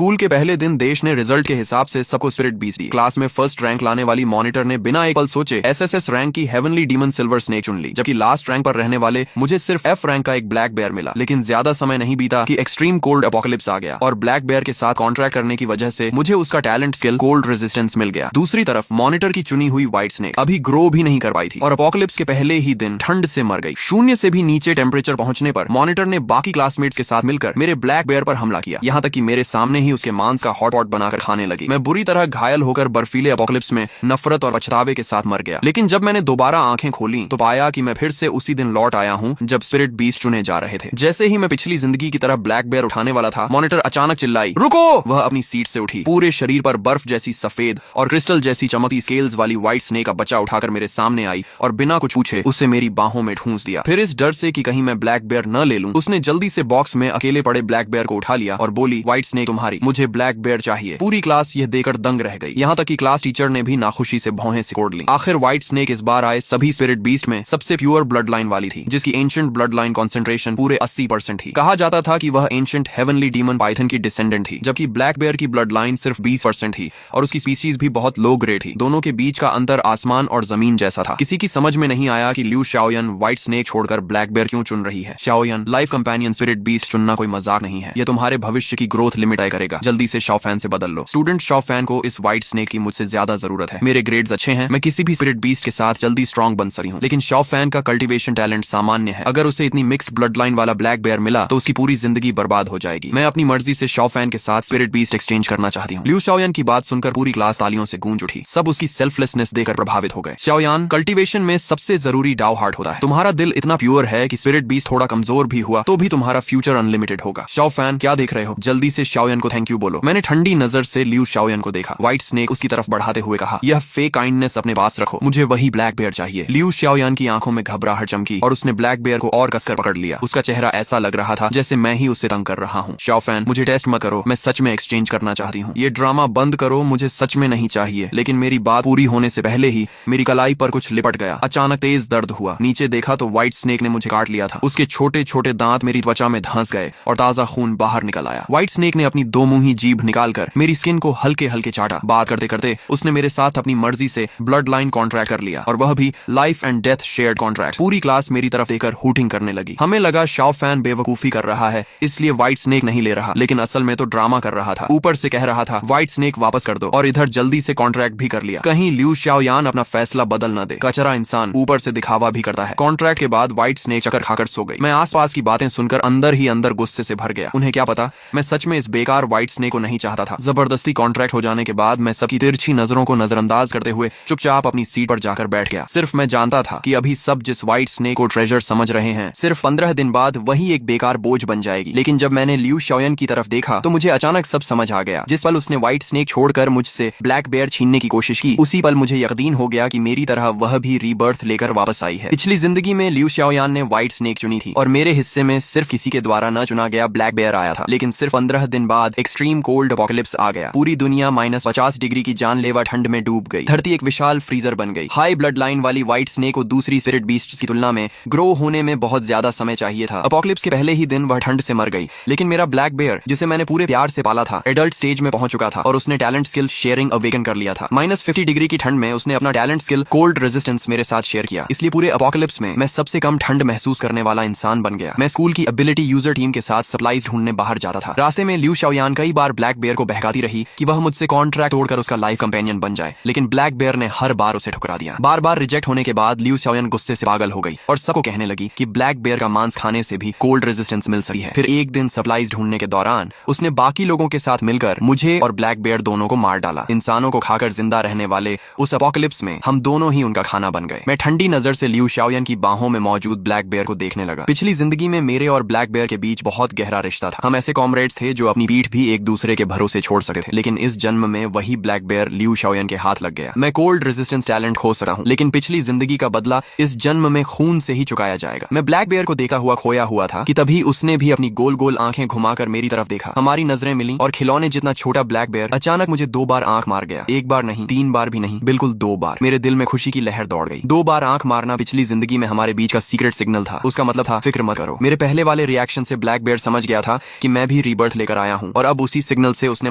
School के पहले दिन देश ने रिजल्ट के हिसाब से सबको स्पिरिट बीस्ट दी। क्लास में फर्स्ट रैंक लाने वाली मॉनिटर ने बिना एक पल सोचे एसएसएस रैंक की हेवनली डीमन सिल्वर स्नेक चुन ली, जबकि लास्ट रैंक पर रहने वाले मुझे सिर्फ एफ रैंक का एक ब्लैक बेयर मिला। लेकिन ज्यादा समय नहीं बीता कि एक्सट्रीम कोल्ड एपोकलिप्स आ गया और ब्लैक बेयर के साथ कॉन्ट्रैक्ट करने की वजह से मुझे उसका टैलेंट स्किल कोल्ड रेजिस्टेंस मिल गया। दूसरी तरफ मॉनिटर की चुनी हुई व्हाइट स्नेक अभी ग्रो भी नहीं कर पाई थी और एपोकलिप्स के पहले ही दिन ठंड से मर गई। शून्य से भी नीचे टेम्परेचर पहुंचने पर मॉनिटर ने बाकी क्लासमेट्स के साथ मिलकर मेरे ब्लैक बेयर पर हमला किया, यहाँ तक कि मेरे सामने ही उसके मांस का हॉट पॉट बनाकर खाने लगी। मैं बुरी तरह घायल होकर बर्फीले एपोकलिप्स में नफरत और पछतावे के साथ मर गया। लेकिन जब मैंने दोबारा आंखें खोली तो पाया कि मैं फिर से उसी दिन लौट आया हूँ जब स्पिरिट बीस्ट चुने जा रहे थे। जैसे ही मैं पिछली जिंदगी की तरह ब्लैक बेयर उठाने वाला था, मॉनिटर अचानक चिल्लाई, रुको! वह अपनी सीट से उठी, पूरे शरीर पर बर्फ जैसी सफेद और क्रिस्टल जैसी चमकती स्केल्स वाली व्हाइट स्नेक का बच्चा उठाकर मेरे सामने आई और बिना कुछ पूछे उसे मेरी बाहों में ठूंस दिया। फिर इस डर से कि कहीं मैं ब्लैक बेयर न ले लूं, उसने जल्दी से बॉक्स में अकेले पड़े ब्लैक बेयर को उठा लिया और बोली, व्हाइट स्नेक तुम्हारी, मुझे ब्लैक बेयर चाहिए। पूरी क्लास यह देकर दंग रह गई, यहाँ तक कि क्लास टीचर ने भी नाखुशी से भौहें सिकोड़ ली। आखिर व्हाइट स्नेक इस बार आए सभी स्पिरिट बीस्ट में सबसे प्योर ब्लड लाइन वाली थी, जिसकी एंशिएंट ब्लड लाइन कॉन्सेंट्रेशन पूरे 80% थी। कहा जाता था कि वह एंशिएंट हेवनली डीमन पाइथन की डिसेंडेंट थी, जबकि ब्लैक बेयर की ब्लड लाइन सिर्फ 20% थी और उसकी स्पीशीज भी बहुत लो ग्रेड थी। दोनों के बीच का अंतर आसमान और जमीन जैसा था। किसी की समझ में नहीं आया कि ल्यू शाओयन व्हाइट स्नेक छोड़कर ब्लैक बेयर क्यों चुन रही है। Shaoyan, life companion spirit beast चुनना कोई मजाक नहीं है, यह तुम्हारे भविष्य की ग्रोथ लिमिट तय करेगा। जल्दी से शाओफैन से बदल लो। स्टूडेंट शाओफैन को इस व्हाइट स्नेक की मुझसे ज्यादा जरूरत है। मेरे ग्रेड्स अच्छे हैं, मैं किसी भी स्पिरिट बीस्ट के साथ जल्दी स्ट्रॉन्ग बन सकती हूँ, लेकिन शाओफैन का कल्टीवेशन टैलेंट सामान्य है। अगर उसे इतनी मिक्स्ड ब्लड लाइन वाला ब्लैक बेयर मिला तो उसकी पूरी जिंदगी बर्बाद हो जाएगी। मैं अपनी मर्जी से शाओफैन के साथ स्पिरिट बीस्ट एक्सचेंज करना चाहती हूँ। ल्यू शाओयन की बात सुनकर पूरी क्लास तालियों से गूंज उठी। सब उसकी सेल्फलेसनेस देकर प्रभावित हो गए। शाओयान, कल्टीवेशन में सबसे जरूरी डाउ हार्ट होता है। तुम्हारा दिल इतना प्योर है कि स्पिरिट बीस्ट थोड़ा कमजोर भी हुआ तो भी तुम्हारा फ्यूचर अनलिमिटेड होगा। शाओफैन, क्या देख रहे हो? जल्दी से शाओयन को थैंक यू बोलो। मैंने ठंडी नजर से ल्यू शाओयन को देखा। व्हाइट स्नेक उसकी तरफ बढ़ाते हुए कहा, यह फेक काइंडनेस अपने पास रखो, मुझे वही ब्लैक बेयर चाहिए। ल्यू शाओयन की आंखों में घबराहट चमकी और उसने ब्लैक बेयर को और कसकर पकड़ लिया। उसका चेहरा ऐसा लग रहा था जैसे मैं ही उससे तंग कर रहा हूँ। शाओफैन, मुझे टेस्ट मत करो, मैं सच में एक्सचेंज करना चाहती हूँ। ये ड्रामा बंद करो, मुझे सच में नहीं चाहिए। लेकिन मेरी बात पूरी होने से पहले ही मेरी कलाई पर कुछ लिपट गया। अचानक तेज दर्द हुआ। नीचे देखा तो व्हाइट स्नेक ने मुझे काट लिया था। उसके छोटे छोटे दांत मेरी त्वचा में धंस गए और ताजा खून बाहर निकल आया। व्हाइट स्नेक ने अपनी दो मुंही जीभ निकालकर मेरी स्किन को हल्के हल्के चाटा। बात करते करते उसने मेरे साथ अपनी मर्जी से ब्लड लाइन कॉन्ट्रैक्ट कर लिया और वह भी life and death shared contract. पूरी क्लास मेरी तरफ देखकर हूटिंग करने लगी। हमें लगा शाओफैन बेवकूफी कर रहा है, इसलिए व्हाइट स्नेक नहीं ले रहा, लेकिन असल में तो ड्रामा कर रहा था। ऊपर से कह रहा था व्हाइट स्नेक वापस कर दो और इधर जल्दी से कॉन्ट्रैक्ट भी कर लिया, कहीं ल्यू शाओयान अपना फैसला बदल न दे। कचरा इंसान ऊपर से दिखावा भी करता है। कॉन्ट्रैक्ट के बाद व्हाइट स्नेक चक्कर खाकर सो गई। मैं आसपास की बातें सुनकर अंदर ही अंदर गुस्से से भर गया। उन्हें क्या पता मैं सच में इस बेकार व्हाइट स्नेक को नहीं चाहता था। जबरदस्ती कॉन्ट्रैक्ट हो जाने के बाद मैं सबकी तिरछी नजरों को नजरअंदाज करते हुए चुपचाप अपनी सीट पर जाकर बैठ गया। सिर्फ मैं जानता था कि अभी सब जिस व्हाइट स्नेक को ट्रेजर समझ रहे हैं, सिर्फ 15 दिन बाद वही एक बेकार बोझ बन जाएगी। लेकिन जब मैंने ल्यू शाओयन की तरफ देखा तो मुझे अचानक सब समझ आ गया। जिस पल उसने व्हाइट स्नेक छोड़कर मुझसे ब्लैक बेयर छीनने की कोशिश की, उसी पल मुझे यकीन हो गया कि मेरी तरह वह भी रीबर्थ लेकर वापस आई है। पिछली जिंदगी में ल्यू शाओयान ने व्हाइट स्नेक चुनी थी और मेरे हिस्से में सिर्फ किसी के द्वारा न चुना गया ब्लैक बेयर आया था। लेकिन सिर्फ 15 दिन बाद एक्सट्रीम कोल्ड एपोकलिप्स आ गया। पूरी दुनिया -50 डिग्री की जानलेवा ठंड में डूब गई। धरती एक विशाल फ्रीजर बन गई। हाई ब्लड लाइन वाली व्हाइट स्नेक को दूसरी स्पिरिट बीस्ट की तुलना में ग्रो होने में बहुत ज्यादा समय चाहिए था। एपोकलिप्स के पहले ही दिन वह ठंड से मर गई। लेकिन मेरा ब्लैक बेयर, जिसे मैंने पूरे प्यार से पाला था, एडल्ट स्टेज में पहुंच चुका था और उसने टैलेंट स्किल शेयरिंग अवेकन कर लिया था। -50 डिग्री की ठंड में उसने अपना टैलेंट स्किल कोल्ड रेजिस्टेंस मेरे साथ शेयर किया। इसलिए पूरे एपोकलिप्स में मैं सबसे कम ठंड महसूस करने वाला इंसान बन गया। मैं स्कूल की एबिलिटी यूजर टीम के साथ सप्लाईज ढूंढने बाहर जाता था। रास्ते में ल्यू शाओयान कई बार ब्लैक बेयर को बहकाती रही कि वह मुझसे कॉन्ट्रैक्ट तोड़कर उसका लाइफ कंपेनियन बन जाए, लेकिन ब्लैक बेयर ने हर बार उसे ठुकरा दिया। बार बार रिजेक्ट होने के बाद ल्यू शाओयान गुस्से से पागल हो गई और सबको कहने लगी कि ब्लैक बेयर का मांस खाने से भी कोल्ड रेजिस्टेंस मिल सकती है। फिर एक दिन सप्लाईज ढूंढने के दौरान उसने बाकी लोगों के साथ मिलकर मुझे और ब्लैक बेयर दोनों को मार डाला। इंसानों को खाकर जिंदा रहने वाले उस एपोकलिप्स में हम दोनों ही उनका खाना बन गए। मैं ठंडी नजर से ल्यू शाओयान की बाहों में मौजूद ब्लैक बेयर को देखने लगा। पिछली जिंदगी में मेरे और ब्लैक बेयर के बीच बहुत गहरा रिश्ता था। हम ऐसे कॉमरेड्स थे जो अपनी पीठ भी एक दूसरे के भरोसे छोड़ सकते थे। लेकिन इस जन्म में वही ब्लैक बेयर ल्यू शाओयन के हाथ लग गया। मैं कोल्ड रेजिस्टेंस टैलेंट खो सका हूँ, लेकिन पिछली जिंदगी का बदला इस जन्म में खून से ही चुकाया जाएगा। मैं ब्लैक बेयर को देखता हुआ खोया हुआ था कि तभी उसने भी अपनी गोल गोल आंखें घुमाकर मेरी तरफ देखा। हमारी नजरें मिली और खिलौने जितना छोटा ब्लैक बेयर अचानक मुझे 2 बार आंख मार गया। 1 बार नहीं, 3 बार भी नहीं, बिल्कुल 2 बार। मेरे दिल में खुशी की लहर दौड़ गई। 2 बार आंख मारना पिछली जिंदगी में हमारे बीच का सीक्रेट सिग्नल था। उसका मतलब था फिक्र मत करो। मेरे पहले वाले रिएक्शन से ब्लैक बेयर समझ गया था कि मैं भी रीबर्थ लेकर आया हूँ और अब उसी सिग्नल से उसने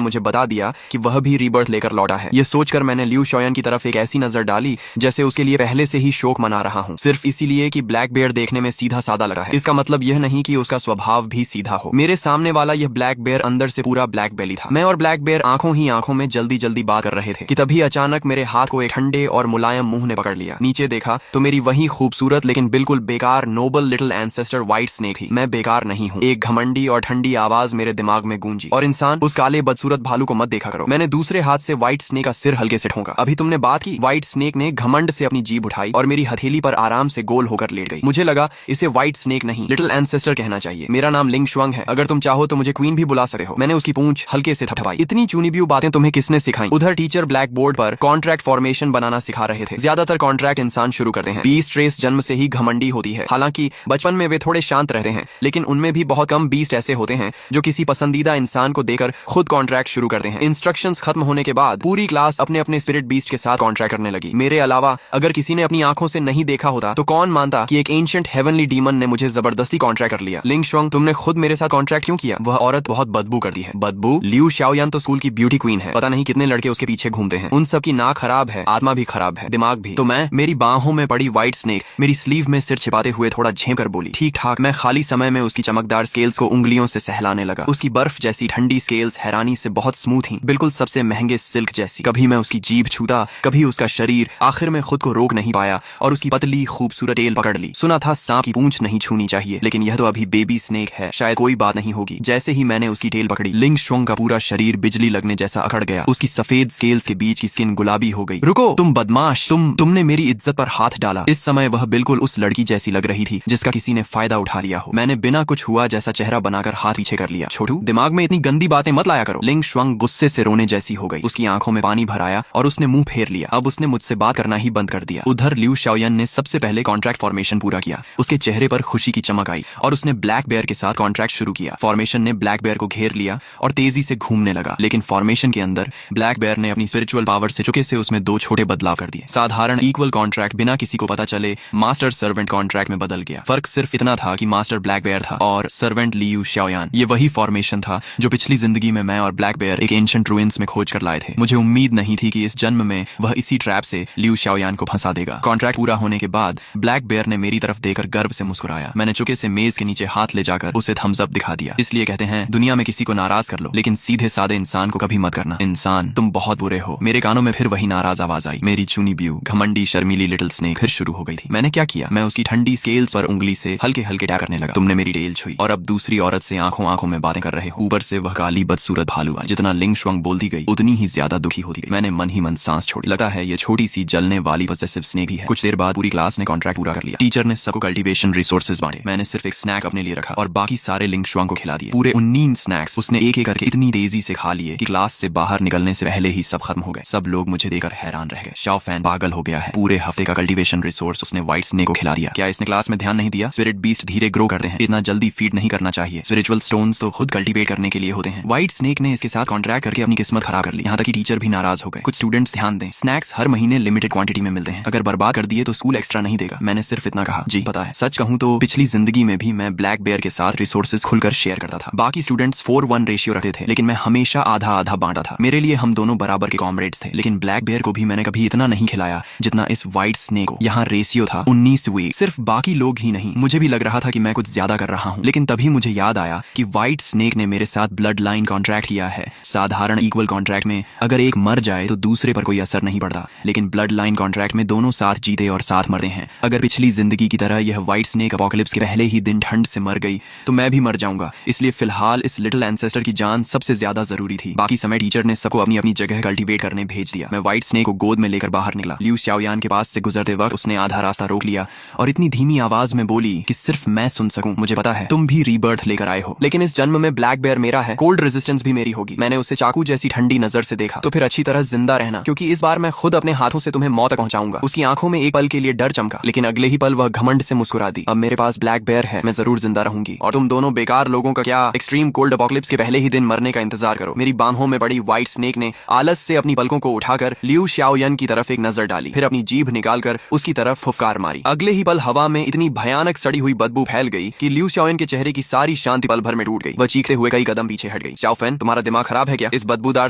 मुझे बता दिया कि वह भी रीबर्थ लेकर लौटा है। ये सोचकर मैंने लियू शाओयान की तरफ एक ऐसी नजर डाली जैसे उसके लिए पहले से ही शोक मना रहा हूँ, सिर्फ इसीलिए कि ब्लैक बेयर देखने में सीधा सादा लगा है। इसका मतलब यह नहीं कि उसका स्वभाव भी सीधा हो। मेरे सामने वाला यह ब्लैक बेयर अंदर से पूरा ब्लैक बेली था। मैं और ब्लैक बेयर आंखों ही आंखों में जल्दी जल्दी बात कर रहे थे कि तभी अचानक मेरे हाथ को एक ठंडे और मुलायम मुंह ने पकड़ लिया। नीचे देखा तो मेरी वही खूबसूरत लेकिन बिल्कुल बेकार noble little ancestor white snake थी। मैं बेकार नहीं हूँ, एक घमंडी और ठंडी आवाज मेरे दिमाग में गूंजी। और इंसान, उस काले बदसूरत भालू को मत देखा करो। मैंने दूसरे हाथ से व्हाइट स्नेक का सिर हल्के से ठोका। अभी तुमने बात की। व्हाइट स्नेक ने घमंड से अपनी जीभ उठाई और मेरी हथेली पर आराम से गोल होकर लेट गई। मुझे लगा इसे व्हाइट स्नेक नहीं लिटिल एंसेस्टर कहना चाहिए। मेरा नाम लिंग शुआंग है, अगर तुम चाहो तो मुझे क्वीन भी बुला सकते हो। मैंने उसकी पूंछ हल्के से थपथपाई। इतनी चुनी बियू बातें तुम्हें किसने सिखाई? उधर टीचर ब्लैक बोर्ड पर कॉन्ट्रैक्ट फॉर्मेशन बनाना सिखा रहे थे। ज्यादातर कॉन्ट्रैक्ट इंसान शुरू करते हैं। बीस्ट रेस जन्म से ही घमंडी होती है। हालांकि बचपन में वे थोड़े शांत रहते हैं, लेकिन उनमें भी बहुत कम बीस्ट ऐसे होते हैं जो किसी पसंदीदा इंसान को देकर खुद कॉन्ट्रैक्ट शुरू करते हैं। इंस्ट्रक्शंस खत्म होने के बाद पूरी क्लास अपने अपने स्पिरिट बीस्ट के साथ कॉन्ट्रैक्ट करने लगी। मेरे अलावा अगर किसी ने अपनी आंखों से नहीं देखा होता तो कौन मानता कि एक एंशिएंट हेवनली डीमन ने मुझे जबरदस्ती कॉन्ट्रैक्ट कर लिया। लिंग शुआंग, तुमने खुद मेरे साथ कॉन्ट्रैक्ट क्यों किया? वह औरत बहुत बदबू करती है। बदबू? लियू शाओयान तो स्कूल की ब्यूटी क्वीन है। पता नहीं कितने लड़के उसके पीछे घूमते हैं। उन सब की नाक खराब है, आत्मा भी खराब है, दिमाग भी। तो मैं, मेरी बाहों में पड़ी व्हाइट स्नेक मेरी स्लीव में सिर छिपाते हुए थोड़ा झेम कर बोली, ठीक ठाक। मैं खाली समय में उसकी चमकदार स्केल्स को उंगलियों से सहलाने लगा। उसकी बर्फ जैसी ठंडी स्केल्स हैरानी से बहुत स्मूथ थी, बिल्कुल सबसे महंगे सिल्क जैसी। कभी मैं उसकी जीभ छूता, कभी उसका शरीर। आखिर में खुद को रोक नहीं पाया और उसकी पतली खूबसूरत टेल पकड़ ली। सुना था सांप की पूंछ नहीं छूनी चाहिए, लेकिन यह तो अभी बेबी स्नेक है, शायद कोई बात नहीं होगी। जैसे ही मैंने उसकी टेल पकड़ी, लिंग शुआंग का पूरा शरीर बिजली लगने जैसा अकड़ गया। उसकी सफेद स्केल्स के बीच की स्किन गुलाबी हो गई। रुको, तुम बदमाश, तुमने मेरी इज्जत पर हाथ डाला। इस समय वह बिल्कुल उस लड़की जैसी लग रही थी जिसका किसी ने फायदा उठा लिया हो। मैंने बिना कुछ हुआ जैसा चेहरा बनाकर हाथ पीछे कर लिया। छोटू, दिमाग में इतनी गंदी बातें मत लाया करो। लिंग शुआंग गुस्से से रोने जैसी हो गई। उसकी आंखों में पानी भर आया और उसने मुंह फेर लिया। अब उसने मुझसे बात करना ही बंद कर दिया। उधर लियू शाओयान ने सबसे पहले कॉन्ट्रैक्ट फॉर्मेशन पूरा किया। उसके चेहरे पर खुशी की चमक आई और उसने ब्लैक बेयर के साथ कॉन्ट्रैक्ट शुरू किया। फॉर्मेशन ने ब्लैक बेयर को घेर लिया और तेजी से घूमने लगा, लेकिन फॉर्मेशन के अंदर ब्लैक बेयर ने अपनी स्पिरिचुअल पावर से चुके से उसमें दो छोटे बदलाव कर दिए। साधारण इक्वल कॉन्ट्रैक्ट बिना किसी को पता चले मास्टर सर्वेंट कॉन्ट्रैक्ट में बदल गया। फर्क सिर्फ इतना था कि मास्टर ब्लैक बेयर था और सर्वेंट लियू शाओयान। ये वही फॉर्मेशन था जो पिछली जिंदगी में मैं और ब्लैक बेयर एक एंशिएंट रूइंस में खोज कर लाए थे। मुझे उम्मीद नहीं थी कि इस जन्म में वह इसी ट्रैप से लियू शाओयान को फंसा देगा। कॉन्ट्रैक्ट पूरा होने के बाद ब्लैक बेयर ने मेरी तरफ देकर गर्व से मुस्कुराया। मैंने चुके से मेज के नीचे हाथ ले जाकर उसे थम्स अप दिखा दिया। इसलिए कहते हैं, दुनिया में किसी को नाराज कर लो, लेकिन सीधे सादे इंसान को कभी मत करना। इंसान, तुम बहुत बुरे हो। मेरे कानों में फिर वही नाराज आवाज आई। मेरी चुनी ब्यू, घमंडी शर्मीली लिटिल स्नेक फिर शुरू हो गई थी। मैंने क्या किया? मैं उसकी ठंडी स्केल्स पर उंगली से हल्के हल्के टैप करने लगा। तुमने मेरी टेल छुई और अब दूसरी औरत से आंखों आंखों में बातें कर रहे हो। ऊपर से वह काली बदसूरत भालू। जितना लिंग शुआंग बोलती गई उतनी ही ज्यादा दुखी होती गई। मैंने मन ही मन सांस छोड़ी। लगता है ये छोटी सी जलने वाली पॉसेसिव स्नेक ही है। कुछ देर बाद पूरी क्लास ने कॉन्ट्रैक्ट पूरा कर लिया। टीचर ने सबको कल्टीवेशन रिसोर्सेज बांटे। मैंने सिर्फ एक स्नैक अपने लिए रखा और बाकी सारे लिंग शुआंग को खिला दिए। पूरे 19 स्नैक्स उसने एक एक करके इतनी तेजी से खा लिए कि क्लास से बाहर निकलने से पहले ही सब खत्म हो गए। सब लोग मुझे देखकर हैरान रह गए। शाओ फैन पागल हो गया है। पूरे हफ्ते का कल्टीवेशन रिसोर्स उसने व्हाइट स्नेक को खिला दिया। क्या इसने क्लास में ध्यान नहीं दिया? स्पिरिट बीस्ट धीरे ग्रो करते हैं, इतना जल्दी फीड नहीं करना चाहिए। स्पिरिचुअल स्टोन्स तो खुद कल्टीवेट करने के लिए होते हैं। व्हाइट स्नेक ने इसके साथ कॉन्ट्रैक्ट करके अपनी किस्मत खराब कर ली। यहाँ तक कि टीचर भी नाराज हो गए। कुछ स्टूडेंट्स ध्यान दें, स्नैक्स हर महीने लिमिटेड क्वांटिटी में मिलते हैं। अगर बर्बाद कर दिए तो स्कूल एक्स्ट्रा नहीं देगा। मैंने सिर्फ इतना कहा। जी पता है, सच कहूँ तो पिछली जिंदगी में भी मैं ब्लैक बेयर के साथ रिसोर्सेज खुलकर शेयर करता था। बाकी स्टूडेंट्स 4:1 रेशियो रखते थे, लेकिन मैं हमेशा आधा आधा बांटा था। मेरे लिए हम दोनों बराबर के कॉमरेड्स थे, लेकिन ब्लैक बेयर को भी मैंने कभी इतना नहीं खिलाया जितना इस व्हाइट स्नेक को। यहाँ रेशियो था 19 वीक। सिर्फ बाकी लोग ही नहीं, मुझे भी लग रहा था कि मैं कुछ ज्यादा कर रहा हूँ। लेकिन तभी मुझे याद आया कि व्हाइट स्नेक ने मेरे साथ ब्लड लाइन कॉन्ट्रैक्ट किया है। साधारण इक्वल कॉन्ट्रैक्ट में अगर एक मर जाए तो दूसरे पर कोई असर नहीं पड़ता, लेकिन ब्लड लाइन कॉन्ट्रैक्ट में दोनों साथ जीते और साथ मरते हैं। अगर पिछली जिंदगी की तरह यह व्हाइट स्नेक अपोकलिप्स के पहले ही दिन ठंड से मर गई तो मैं भी मर जाऊंगा। इसलिए फिलहाल इस लिटिल एंसेस्टर की जान सबसे ज्यादा जरूरी थी। बाकी समय टीचर ने सबको अपनी अपनी जगह कल्टीवेट करने भेज दिया। मैं व्हाइट स्नेक को गोद में लेकर बाहर निकला। लियू शाओयान के पास से गुजरते वक्त उसने आधा रास्ता रोक लिया और इतनी धीमी आवाज में बोली कि सिर्फ मैं सुन सकूं, मुझे पता है तुम भी रीबर्थ लेकर आए हो, लेकिन इस जन्म में ब्लैक बेयर मेरा है, कोल्ड रेजिस्टेंस भी मेरी होगी। मैंने उसे चाकू जैसी ठंडी नजर से देखा। तो फिर अच्छी तरह जिंदा रहना, क्योंकि इस बार मैं खुद अपने हाथों से तुम्हें मौत तक पहुंचाऊंगा। उसकी आंखों में एक पल के लिए डर चमका, लेकिन अगले ही पल वह घमंड से मुस्कुरा दी। अब मेरे पास ब्लैक बेयर है, मैं जरूर जिंदा रहूंगी और तुम दोनों बेकार लोगों का क्या एक्सट्रीम कोल्ड अपोकलिप्स के पहले ही दिन मरने का इंतजार करो। मेरी बाहों में बड़ी व्हाइट स्नेक ने आलस से अपनी पलकों को उठाकर लियू शाओयान की तरफ एक नजर डाली, फिर अपनी जीभ निकालकर उसकी तरफ फुफकार मारी। अगले ही पल हवा में इतनी भयानक सड़ी हुई बदबू फैल गई कि लियू शाओयान के चेहरे की सारी शांति पल भर में टूट गई। वह चीखते हुए कई कदम पीछे पीछे हट गई। शाओफेन, तुम्हारा दिमाग खराब है क्या? इस बदबूदार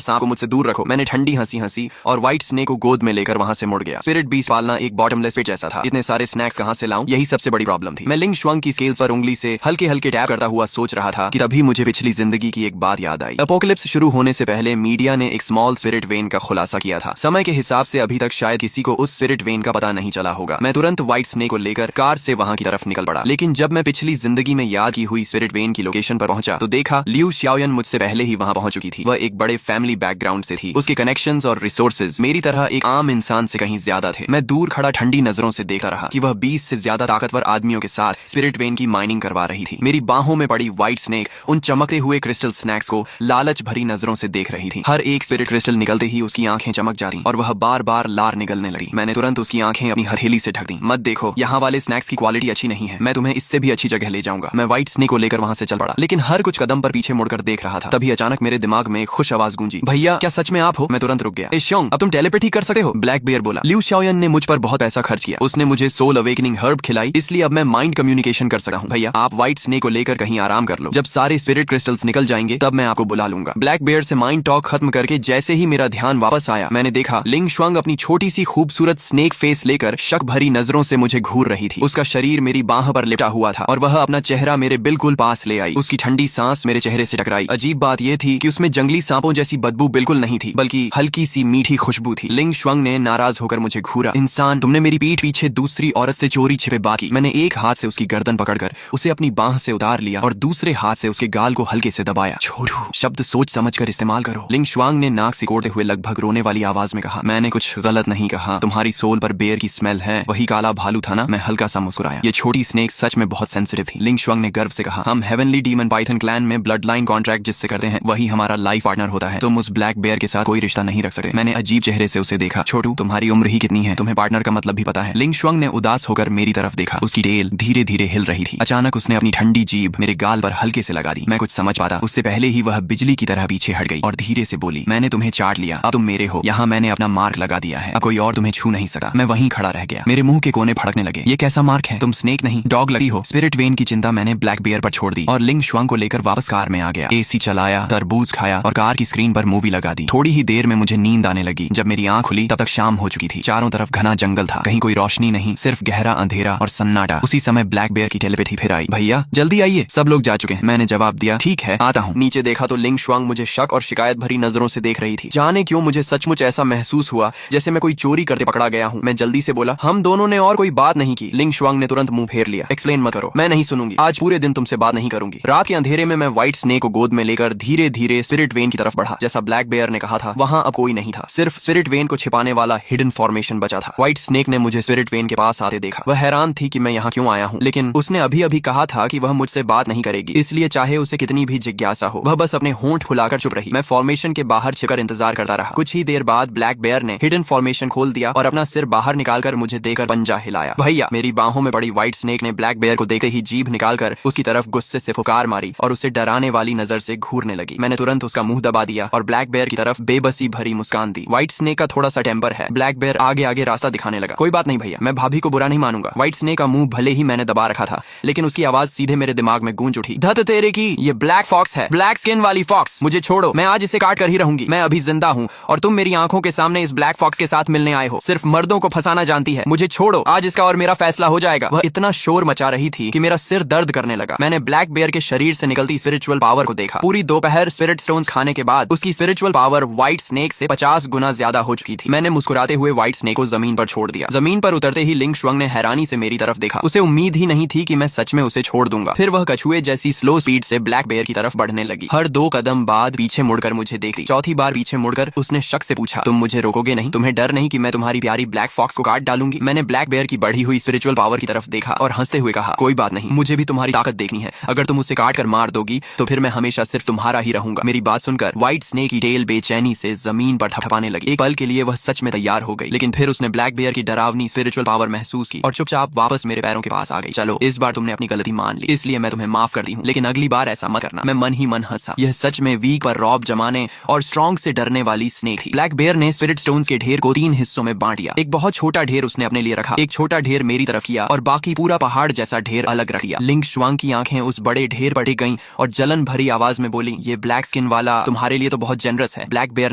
सांप को मुझसे दूर रखो। मैंने ठंडी हंसी हंसी और व्हाइट स्नेक को गोद में लेकर वहां से मुड़ गया। स्पिरिट बीस्ट पालना एक बॉटमलेस पिट जैसा था। इतने सारे स्नैक्स कहां से लाऊं, यही सबसे बड़ी प्रॉब्लम थी। मैं लिंग शुआंग की स्केल्स पर उंगली से हल्के हल्के टैप करता हुआ सोच रहा था कि तभी मुझे पिछली जिंदगी की एक बात याद आई। एपोकलिप्स शुरू होने से पहले मीडिया ने एक स्मॉल स्पिरिट वेन का खुलासा किया था। समय के हिसाब से अभी तक शायद किसी को उस स्पिरिट वेन का पता नहीं चला होगा। मैं तुरंत व्हाइट स्नेक को लेकर कार से वहां की तरफ निकल पड़ा। लेकिन जब मैं पिछली जिंदगी में याद की हुई स्पिरिट वेन की लोकेशन पर पहुंचा तो देखा लियू शाओयन मुझसे पहले ही वहां पहुंच चुकी थी। वह एक बड़े फैमिली बैकग्राउंड से थी। उसके कनेक्शंस और रिसोर्सेज मेरी तरह एक आम इंसान से कहीं ज्यादा थे। मैं दूर खड़ा ठंडी नजरों से देखता रहा कि वह 20 से ज्यादा ताकतवर आदमियों के साथ स्पिरिट वेन की माइनिंग करवा रही थी। मेरी बाहों में पड़ी व्हाइट स्नेक उन चमकते हुए क्रिस्टल स्नैक्स को लालच भरी नजरों से देख रही थी। हर एक स्पिरिट क्रिस्टल निकलते ही उसकी आंखें चमक जाती और वह बार बार लार निकलने लगी। मैंने तुरंत उसकी आंखें अपनी हथेली से ढक दी। मत देखो, यहाँ वाले स्नैक्स की क्वालिटी अच्छी नहीं है। मैं तुम्हें इससे भी अच्छी जगह ले जाऊंगा। मैं व्हाइट स्नेक को लेकर वहां से चल पड़ा, लेकिन हर कुछ कदम पर पीछे मुड़कर देख रहा था। तभी अचानक मेरे दिमाग में खुश आवाज गूंजी, भैया क्या सच में आप हो? मैं तुरंत रुक गया। शियोंग, अब तुम टेलीपैथी कर सकते हो? ब्लैक बेयर बोला। लियू शाओयन ने मुझ पर बहुत पैसा खर्च किया। उसने मुझे सोल अवेकनिंग हर्ब खिलाई, इसलिए अब मैं माइंड कम्युनिकेशन कर सकता हूँ। भैया आप व्हाइट स्नेक को लेकर कहीं आराम कर लो। जब सारे स्पिरिट क्रिस्टल्स निकल जाएंगे तब मैं आपको बुला लूंगा। ब्लैक बेयर से माइंड टॉक खत्म करके जैसे ही मेरा ध्यान वापस आया, मैंने देखा लिंग शुआंग अपनी छोटी सी खूबसूरत स्नेक फेस लेकर शक भरी नजरों से मुझे घूर रही थी। उसका शरीर मेरी बाह पर लिपटा हुआ था और वह अपना चेहरा मेरे बिल्कुल पास ले आई। उसकी ठंडी सांस मेरे चेहरे से टकराई। अजीब बात यह थी कि उसमें जंगली सांपों जैसी बदबू बिल्कुल नहीं थी, बल्कि हल्की सी मीठी खुशबू थी। लिंग शुआंग ने नाराज होकर मुझे घूरा। इंसान, तुमने मेरी पीठ पीछे दूसरी औरत से चोरी छिपे बात की। मैंने एक हाथ से उसकी गर्दन पकड़कर उसे अपनी बाह से उतार लिया और दूसरे हाथ से उसके गाल को हल्के से दबाया। छोड़ो, शब्द सोच समझ कर इस्तेमाल करो। लिंग शुआंग ने नाक सिकोड़ते हुए लगभग रोने वाली आवाज में कहा, मैंने कुछ गलत नहीं कहा। तुम्हारी सोल पर बेर की स्मेल है। वही काला भालू था ना? मैं हल्का सा मुस्कुराया। ये छोटी स्नेक सच में बहुत सेंसिटिव थी। लिंग शुआंग ने गर्व से कहा, हम हेवनली डीमन पाइथन क्लैन में ब्लड लाइन कॉन्ट्रैक्ट जिससे करते हैं वही हमारा लाइफ पार्टनर होता है। तुम उस ब्लैक बेयर के साथ कोई रिश्ता नहीं रख सकते। मैंने अजीब चेहरे से उसे देखा। छोटू, तुम्हारी उम्र ही कितनी है? तुम्हें पार्टनर का मतलब भी पता है? लिंग शुआंग ने उदास होकर मेरी तरफ देखा। उसकी टेल धीरे धीरे हिल रही थी। अचानक उसने अपनी ठंडी जीभ मेरे गाल पर हल्के से लगा दी। मैं कुछ समझ पाता उससे पहले ही वह बिजली की तरह पीछे हट गई और धीरे से बोली, मैंने तुम्हें चाट लिया, अब तुम मेरे हो। यहाँ मैंने अपना मार्क लगा दिया है, अब कोई और तुम्हें छू नहीं सकता। मैं वहीं खड़ा रह गया। मेरे मुंह के कोने फड़कने लगे। ये कैसा मार्क है? तुम स्नेक नहीं डॉग लगी हो। स्पिरिट वेन की चिंता मैंने ब्लैक बेयर पर छोड़ दी और लिंग शुआंग को लेकर वापस कार में आ गया। एसी चलाया, तरबूज खाया और कार की स्क्रीन पर मूवी लगा दी। थोड़ी ही देर में मुझे नींद आने लगी। जब मेरी आंख खुली तब तक शाम हो चुकी थी। चारों तरफ घना जंगल था, कहीं कोई रोशनी नहीं, सिर्फ गहरा अंधेरा और सन्नाटा। उसी समय ब्लैक बेयर की टेलीपैथी फिर आई, भैया जल्दी आइए, सब लोग जा चुके हैं। मैंने जवाब दिया, ठीक है आता हूँ। नीचे देखा तो लिंग शुआंग मुझे शक और शिकायत भरी नजरों से देख रही थी। जाने क्यों मुझे सचमुच ऐसा महसूस हुआ जैसे मैं कोई चोरी करते पकड़ा गया हूँ। मैं जल्दी से बोला, हम दोनों ने और कोई बात नहीं की। लिंग शुआंग ने तुरंत मुंह फेर लिया। एक्सप्लेन मत करो, मैं नहीं सुनूंगी। आज पूरे दिन तुमसे बात नहीं करूंगी। रात के अंधेरे में मैं व्हाइट स्नेक को गोद में लेकर धीरे धीरे स्पिरिट वेन की तरफ बढ़ा। जैसा ब्लैक बेयर ने कहा था, वहां अब कोई नहीं था, सिर्फ स्पिरिट वेन को छिपाने वाला हिडन फॉर्मेशन बचा था। व्हाइट स्नेक ने मुझे स्पिरिट वेन के पास आते देखा। वह हैरान थी कि मैं यहाँ क्यों आया हूँ, लेकिन उसने अभी अभी कहा था कि वह मुझसे बात नहीं करेगी, इसलिए चाहे उसे कितनी भी जिज्ञासा हो वह बस अपने होंठ फुलाकर चुप रही। मैं फॉर्मेशन के बाहर छिपकर इंतजार करता रहा। कुछ ही देर बाद ब्लैक बेयर ने हिडन फॉर्मेशन खोल दिया और अपना सिर बाहर निकालकर मुझे देकर पंजा हिलाया। भैया, मेरी बाहों में पड़ी व्हाइट स्नेक ने ब्लैक बेयर को देखते ही जीभ निकालकर उसकी तरफ गुस्से से फुकार मारी और उसे डराने वाली नजर से घूरने लगी। मैंने तुरंत उसका मुंह दबा दिया और ब्लैक बेयर की तरफ बेबसी भरी मुस्कान दी। व्हाइट स्नेक का थोड़ा सा टेम्पर है। ब्लैक बेयर आगे आगे रास्ता दिखाने लगा। कोई बात नहीं भैया, मैं भाभी को बुरा नहीं मानूंगा। व्हाइट स्नेक का मुंह भले ही मैंने दबा रखा था, लेकिन उसकी आवाज सीधे मेरे दिमाग में गूंज उठी। धत तेरे की, ये ब्लैक फॉक्स है, ब्लैक स्किन वाली फॉक्स। मुझे छोड़ो, मैं आज इसे काट कर ही रहूंगी। मैं अभी जिंदा हूँ और तुम मेरी आंखों के सामने इस ब्लैक फॉक्स के साथ मिलने आए हो। सिर्फ मर्दों को फंसाना जानती है। मुझे छोड़ो, आज इसका और मेरा फैसला हो जाएगा। वह इतना शोर मचा रही थी कि मेरा सिर दर्द करने लगा। मैंने ब्लैक बेयर के शरीर से निकलती स्पिरिचुअल पावर को देखा। पूरी दोपहर स्पिरिट स्टोन्स खाने के बाद उसकी स्पिरिचुअल पावर व्हाइट स्नेक से 50 गुना ज्यादा हो चुकी थी। मैंने मुस्कुराते हुए व्हाइट स्नेक को जमीन पर छोड़ दिया। जमीन पर उतरते ही लिंग शुआंग ने हैरानी से मेरी तरफ देखा। उसे उम्मीद ही नहीं थी कि मैं सच में उसे छोड़ दूंगा। फिर वह कछुए जैसी स्लो स्पीड से ब्लैक बेयर की तरफ बढ़ने लगी। हर 2 कदम बाद पीछे मुड़कर मुझे देखती। चौथी बार पीछे मुड़कर उसने शक से पूछा, तुम मुझे रोकोगे नहीं? तुम्हें डर नहीं कि मैं तुम्हारी प्यारी ब्लैक फॉक्स को काट डालूंगी? मैंने ब्लैक बेयर की बढ़ी हुई स्पिरिचुअल पावर की तरफ देखा और हंसते हुए कहा, कोई बात नहीं, मुझे भी तुम्हारी ताकत देखनी है। अगर तुम उसे काट कर मार दोगी तो फिर मैं हमेशा सिर्फ तुम्हारा ही रहूंगा। मेरी बात सुनकर व्हाइट स्नेक की टेल बेचैनी से जमीन पर थपथपाने लगी। एक पल के लिए वह सच में तैयार हो गई, लेकिन फिर उसने ब्लैक बेयर की डरावनी स्पिरिचुअल पावर महसूस की और चुपचाप वापस मेरे पैरों के पास आ गई। चलो, इस बार तुमने अपनी गलती मान ली, इसलिए मैं तुम्हें माफ करती हूँ, लेकिन अगली बार ऐसा मत करना। मैं मन ही मन हंसा। यह सच में वीक पर रॉब जमाने और स्ट्रॉन्ग से डरने वाली स्नेक थी। ब्लैक बेयर ने स्पिरिट स्टोन्स के ढेर को 3 हिस्सों में बांट दिया। एक बहुत छोटा ढेर उसने अपने लिए रखा, एक छोटा ढेर मेरी तरफ किया और बाकी पूरा पहाड़ जैसा ढेर अलग रख दिया। लिंग शुआंग की आंखें उस बड़े ढेर पर टिक गईं और जलन भरी आवाज में बोली, ये ब्लैक स्किन वाला तुम्हारे लिए तो बहुत जेनरस है। ब्लैक बेयर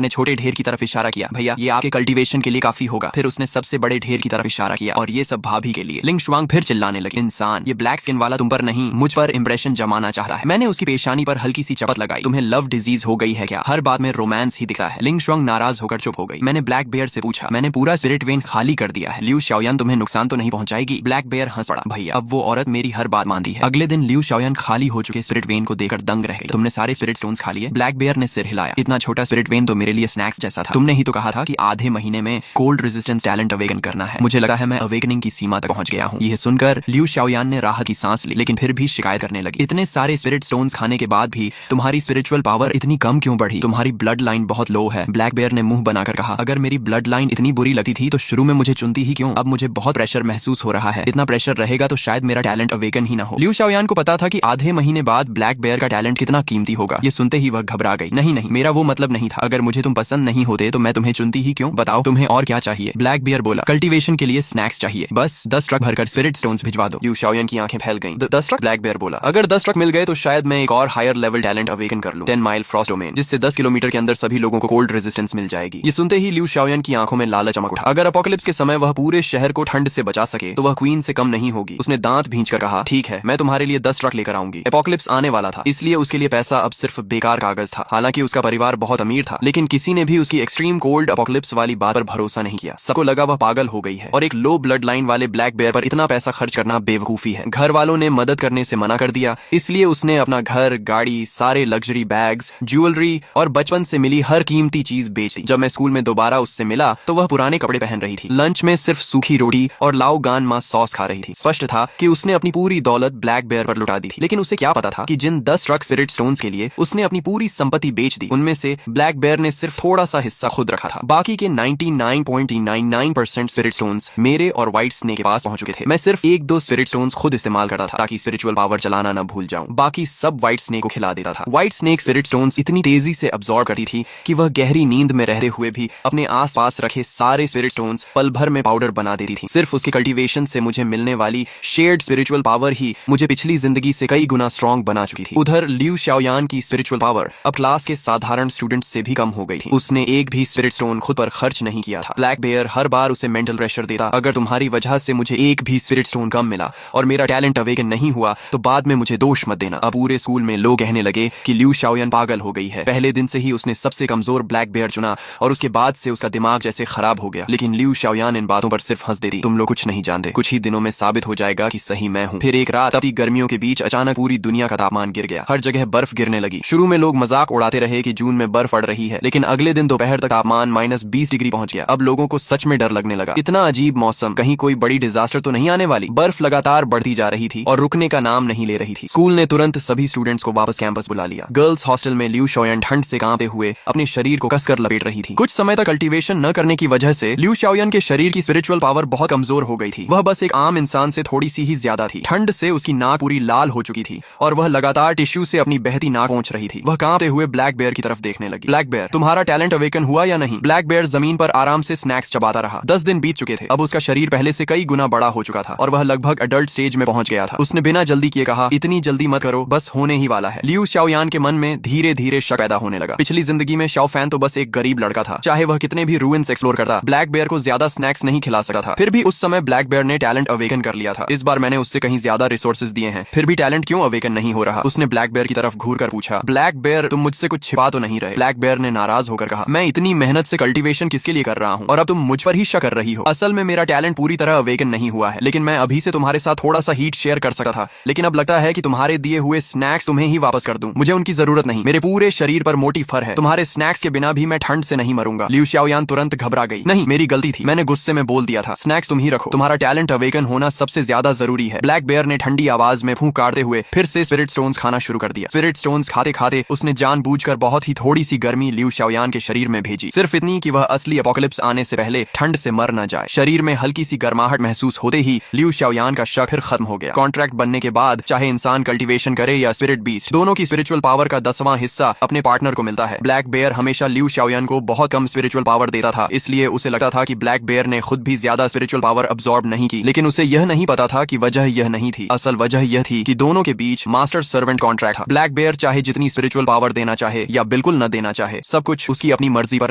ने छोटे ढेर की तरफ इशारा किया, भैया ये आपके कल्टीवेशन के लिए काफी होगा। फिर उसने सबसे बड़े ढेर की तरफ इशारा किया, और ये सब भाभी के लिए। लिंग शुआंग फिर चिल्लाने लगे, इंसान, ये ब्लैक स्किन वाला तुम पर नहीं मुझ पर इंप्रेशन जमाना चाहता है। मैंने उसकी पेशानी पर हल्की सी चपत लगाई, तुम्हें लव डिजीज हो गई है क्या? हर बात में रोमांस ही दिखता है। लिंग शुआंग नाराज होकर चुप हो गई। मैंने ब्लैक बेयर से पूछा, मैंने पूरा स्पिरिट वेन खाली कर दिया है, लियू शाओयान तुम्हें नुकसान तो नहीं पहुंचाएगी? ब्लैक बेयर हंस पड़ा, भैया अब वो औरत मेरी हर बात मानती है। अगले दिन लियू शाओयान खाली हो चुके स्पिरिट वेन को देखकर दंग रह गई। तुमने सारे स्पिरिट स्टोन्स खा लिए? ब्लैक बेयर ने सिर हिलाया, इतना छोटा स्पिरिट वेन तो मेरे लिए स्नैक्स जैसा था। तुमने ही तो कहा था कि आधे महीने में कोल्ड रेजिस्टेंस टैलेंट अवेकन करना है। मुझे लगा है मैं अवेकनिंग की सीमा तक पहुंच गया हूँ। यह सुनकर लियू शाओयान ने राहत की सांस ली, लेकिन फिर भी शिकायत करने लगी, इतने सारे स्पिरिट स्टोन्स खाने के बाद भी तुम्हारी स्पिरिचुअल पावर इतनी कम क्यों बढ़ी? तुम्हारी ब्लड लाइन बहुत लो है। ब्लैक बेयर ने मुंह बनाकर कहा, अगर मेरी ब्लड लाइन इतनी बुरी लगती थी तो शुरू में मुझे चुनती ही क्यों? अब मुझे बहुत प्रेशर महसूस हो रहा है। इतना प्रेशर रहेगा तो शायद मेरा टैलेंट अवेकन ही ना हो। लियू शाओयान को पता था कि आधे महीने बाद ब्लैक बेयर का टैलेंट कितना कीमती होगा। ये सुनते ही वह घबरा गई। नहीं नहीं, मेरा वो मतलब नहीं था। अगर मुझे तुम पसंद नहीं होते तो मैं तुम्हें चुनती ही क्यों? बताओ तुम्हें और क्या चाहिए? ब्लैक बेयर बोला, कल्टीवेशन के लिए स्नैक्स चाहिए, बस 10 ट्रक भरकर स्पिरिट स्टोन्स भिजवा दो। लियू शाओयान की आंखें फैल गईं। 10 ट्रक? ब्लैक बेयर बोला, अगर 10 ट्रक मिल गए तो शायद मैं एक और हायर लेवल टैलेंट अवेकन कर लूं, 10 माइल फ्रॉस्ट डोमेन, जिससे 10 किलोमीटर के अंदर सभी लोगों को कोल्ड रेजिस्टेंस मिल जाएगी। ये सुनते ही लियू शाओयान की आंखों में लालच चमक उठा। अगर अपोकलिप्स के समय वह पूरे शहर को ठंड से बचा सके तो वह क्वीन से कम नहीं होगी। उसने दांत भींचकर कहा, ठीक है, मैं तुम्हारे लिए 10 ट्रक लेकर आऊंगी। अपोकलिप्स आने वाला था, इसलिए उसके लिए पैसा अब सिर्फ बेकार कागज था। हालांकि उसका परिवार बहुत अमीर था, लेकिन किसी ने भी उसकी एक्सट्रीम कोल्ड अपोकलिप्स वाली बात पर भरोसा नहीं किया। सबको लगा वह पागल हो गई है, और एक लो ब्लड लाइन वाले ब्लैक बेयर पर इतना पैसा खर्च करना बेवकूफी है। घर वालों ने मदद करने से मना कर दिया, इसलिए उसने अपना घर, गाड़ी, सारे लग्जरी बैग्स, ज्वेलरी और बचपन से मिली हर कीमती चीज बेच दी। जब मैं स्कूल में दोबारा उससे मिला तो वह पुराने कपड़े पहन रही थी। लंच में सिर्फ सूखी रोटी और लाओ गान मा सॉस खा रही थी। स्पष्ट था कि उसने अपनी पूरी दौलत ब्लैक बेयर पर लुटा दी थी। लेकिन उसे क्या पता था कि जिन 10 ट्रक स्पिरिट स्टोन्स के लिए उसने अपनी पूरी संपत्ति बेच दी, उनमें से ब्लैक बेयर ने सिर्फ थोड़ा सा हिस्सा खुद रखा था। बाकी के 99.99% स्पिरिट स्टोन्स मेरे और व्हाइट स्नेक के पास पहुंच चुके थे। मैं सिर्फ 1-2 स्पिरिट स्टोन्स खुद इस्तेमाल करता था ताकि स्पिरिचुअल पावर चलाना न भूल जाऊं। बाकी सब व्हाइट स्नेक को खिला देता था। व्हाइट स्नेक स्पिरिट स्टोन्स इतनी तेजी से अब्सॉर्ब करती थी कि वह गहरी नींद में रहते हुए भी अपने आसपास रखे सारे स्पिरिट स्टोन्स पल भर में पाउडर बना देती थी। सिर्फ उसके कल्टीवेशन से मुझे मिलने वाली शेयर्ड स्पिरिचुअल पावर ही मुझे पिछली जिंदगी से कई गुना स्ट्रॉन्ग बना चुकी थी। उधर लियू शाओयान की स्पिरिचुअल पावर अब क्लास के साधारण स्टूडेंट से भी कम हो गई थी। उसने एक भी स्पिरिट स्टोन खुद पर खर्च नहीं किया था। ब्लैक बेयर हर बार उसे मेंटल प्रेशर देता, अगर तुम्हारी वजह से मुझे एक भी स्पिरिट स्टोन कम मिला और मेरा टैलेंट अवेकन नहीं हुआ तो बाद में मुझे दोष मत देना। अब पूरे स्कूल में लोग कहने लगे कि लियू शाओयान पागल हो गई है। पहले दिन से ही उसने सबसे कमजोर ब्लैक बेयर चुना और उसके बाद से उसका दिमाग जैसे खराब हो गया। लेकिन लियू शाओयान इन बातों पर सिर्फ हंस देती। तुम लोग कुछ नहीं जानते, कुछ ही दिनों में साबित हो जाएगा कि सही मैं हूँ। फिर एक रात तपती गर्मियों के बीच अचानक पूरी दुनिया का तापमान गिर गया। हर जगह बर्फ गिरने लगी। शुरू में लोग मजाक उड़ाते रहे कि जून में बर्फ पड़ रही है, लेकिन अगले दिन दोपहर तक तापमान -20 डिग्री पहुंच गया। अब लोगों को सच में डर लगने लगा। इतना अजीब मौसम, कहीं कोई बड़ी डिजास्टर तो नहीं आने वाली? बर्फ लगातार बढ़ती जा रही थी और रुकने का नाम नहीं ले रही थी। स्कूल ने तुरंत सभी स्टूडेंट्स को वापस कैंपस बुला लिया। गर्ल्स हॉस्टल में लियू शाओयान ठंड से कांपते हुए अपने शरीर को कसकर लपेट रही थी। कुछ समय तक कल्टीवेशन न करने की वजह से लियू शाओयान के शरीर की स्पिरिचुअल पावर बहुत कमजोर हो गई थी। वह बस एक आम इंसान से थोड़ी सी ही ज्यादा थी। ठंड से उसकी नाक पूरी लाल हो चुकी थी और वह लगातार टिश्यू से अपनी बहती नाक पोंछ रही थी। वह कांपते हुए ब्लैक बेयर की तरफ देखने लगी। ब्लैक बेयर, तुम्हारा टैलेंट अवेकन हुआ या नहीं? ब्लैक बेयर जमीन पर आराम से स्नैक्स चबाता रहा। 10 दिन बीत चुके थे। अब उसका शरीर पहले से कई गुना बड़ा हो चुका था और वह लगभग अडल्ट स्टेज में पहुंच गया था। उसने बिना जल्दी किए कहा, इतनी जल्दी मत करो, बस होने ही वाला है। लियू शाओयान के मन में धीरे धीरे शक पैदा होने लगा। पिछली जिंदगी में शाओ फैन तो बस एक गरीब लड़का था। चाहे वह कितने भी रूइंस एक्सप्लोर करता, ब्लैक बेयर को ज्यादा स्नैक्स नहीं खिला सकता था। फिर भी उस समय ब्लैक बेयर ने टैलेंट अवेकन कर लिया था। इस बार मैंने उससे कहीं ज्यादा रिसोर्सेज दिए हैं, फिर भी टैलेंट क्यों अवेकन नहीं हो रहा? उसने ब्लैक बेयर की तरफ घूर कर पूछा। ब्लैक बेयर, तुम मुझसे कुछ छिपा तो नहीं रहे? ब्लैक बेयर ने नाराज होकर कहा, मैं इतनी मेहनत से कल्टीवेशन किसके लिए कर रहा हूँ और अब तुम मुझ पर ही शक कर रही हो? असल में मेरा टैलेंट पूरी तरह अवेकन नहीं हुआ है, लेकिन मैं अभी से तुम्हारे साथ थोड़ा सा हीट शेयर कर सकता था, लेकिन अब लगता है कि तुम्हारे दिए हुए स्नैक्स तुम्हें ही वापस कर दूं। मुझे उनकी जरूरत नहीं। मेरे पूरे शरीर पर मोटी फर है। तुम्हारे स्नैक्स के बिना भी मैं ठंड से नहीं मरूंगा। लियू शाओयान तुरंत घबरा गई। नहीं, मेरी गलती थी, मैंने गुस्से में बोल दिया था। स्नैक्स तुम ही रखो, तुम्हारा टैलेंट अवेकन होना सबसे ज्यादा जरूरी है। ब्लैक बेयर ने ठंडी आवाज में फूंक काटते हुए फिर से स्पिरिट स्टोन्स खाना शुरू कर दिया। स्पिरिट स्टोन्स खाते खाते उसने जानबूझकर बहुत ही थोड़ी सी गर्मी लियू शाओयान के शरीर में भेजी, सिर्फ इतनी कि वह असली अपोकलिप्स आने से पहले ठंड से मर न जाए। शरीर में हल्की सी गर्माहट महसूस होते ही लियू शाओयान का शक फिर खत्म हो गया। कॉन्ट्रैक्ट बनने के बाद चाहे इंसान कल्टीवेशन करे या स्पिरिट बीस्ट, दोनों की स्पिरिचुअल पावर का 10वां हिस्सा अपने पार्टनर को मिलता है। ब्लैक बेयर हमेशा लियू शाओयान को बहुत कम स्पिरिचुअल पावर देता था, इसलिए उसे लगता था कि ब्लैक बेयर ने खुद भी ज्यादा स्पिरिचुअल पावर अब्सॉर्ब नहीं की। लेकिन उसे यह नहीं पता था कि वजह यह नहीं थी। असल वजह यह थी कि दोनों के बीच मास्टर सर्वेंट कॉन्ट्रैक्ट था। ब्लैक बेयर चाहे जितनी स्पिरिचुअल पावर देना चाहे या बिल्कुल न देना चाहे, सब कुछ उसकी अपनी मर्जी पर